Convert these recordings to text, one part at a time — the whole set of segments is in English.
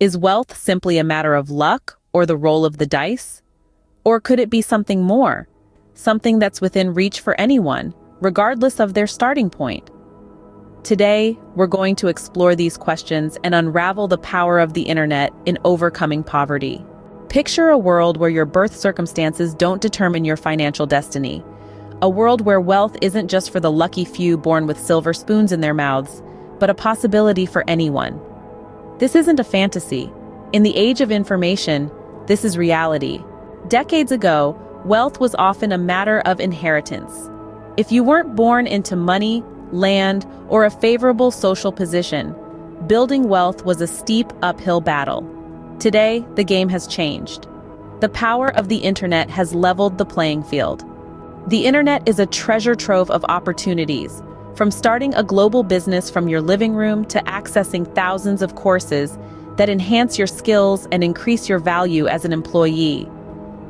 Is wealth simply a matter of luck or the roll of the dice? Or could it be something more? Something that's within reach for anyone, regardless of their starting point? Today, we're going to explore these questions and unravel the power of the internet in overcoming poverty. Picture a world where your birth circumstances don't determine your financial destiny. A world where wealth isn't just for the lucky few born with silver spoons in their mouths, but a possibility for anyone. This isn't a fantasy. In the age of information, this is reality. Decades ago, wealth was often a matter of inheritance. If you weren't born into money, land, or a favorable social position, building wealth was a steep uphill battle. Today, the game has changed. The power of the internet has leveled the playing field. The internet is a treasure trove of opportunities, from starting a global business from your living room to accessing thousands of courses that enhance your skills and increase your value as an employee.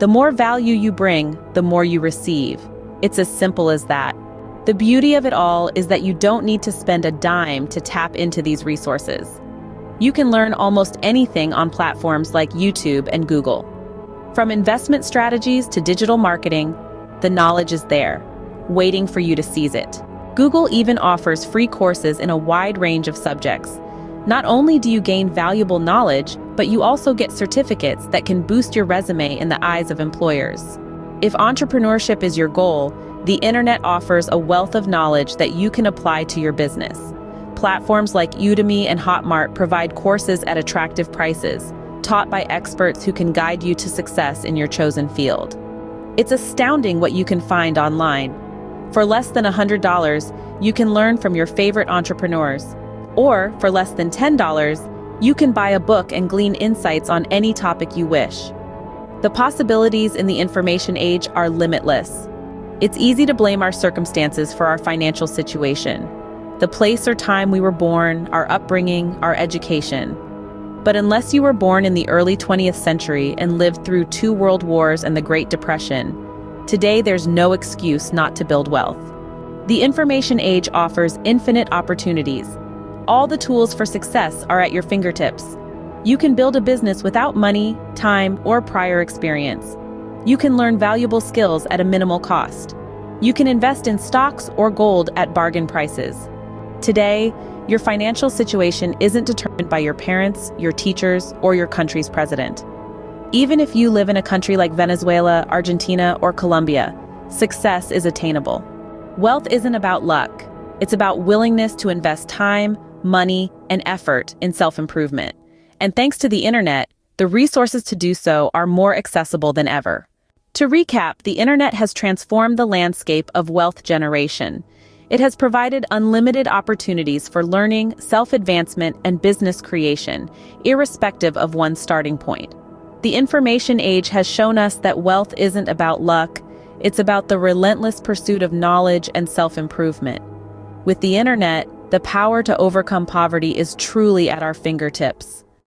The more value you bring, the more you receive. It's as simple as that. The beauty of it all is that you don't need to spend a dime to tap into these resources. You can learn almost anything on platforms like YouTube and Google. From investment strategies to digital marketing, the knowledge is there, waiting for you to seize it. Google even offers free courses in a wide range of subjects. Not only do you gain valuable knowledge, but you also get certificates that can boost your resume in the eyes of employers. If entrepreneurship is your goal, the internet offers a wealth of knowledge that you can apply to your business. Platforms like Udemy and Hotmart provide courses at attractive prices, taught by experts who can guide you to success in your chosen field. It's astounding what you can find online. For less than $100, you can learn from your favorite entrepreneurs. Or, for less than $10, you can buy a book and glean insights on any topic you wish. The possibilities in the information age are limitless. It's easy to blame our circumstances for our financial situation, the place or time we were born, our upbringing, our education. But unless you were born in the early 20th century and lived through 2 world wars and the Great Depression, today there's no excuse not to build wealth. The information age offers infinite opportunities. All the tools for success are at your fingertips. You can build a business without money, time, or prior experience. You can learn valuable skills at a minimal cost. You can invest in stocks or gold at bargain prices. Today, your financial situation isn't determined by your parents, your teachers, or your country's president. Even if you live in a country like Venezuela, Argentina, or Colombia, success is attainable. Wealth isn't about luck. It's about willingness to invest time, money, and effort in self-improvement. And thanks to the internet, the resources to do so are more accessible than ever. To recap, the internet has transformed the landscape of wealth generation. It has provided unlimited opportunities for learning, self-advancement, and business creation, irrespective of one's starting point. The information age has shown us that wealth isn't about luck, it's about the relentless pursuit of knowledge and self-improvement. With the internet, the power to overcome poverty is truly at our fingertips.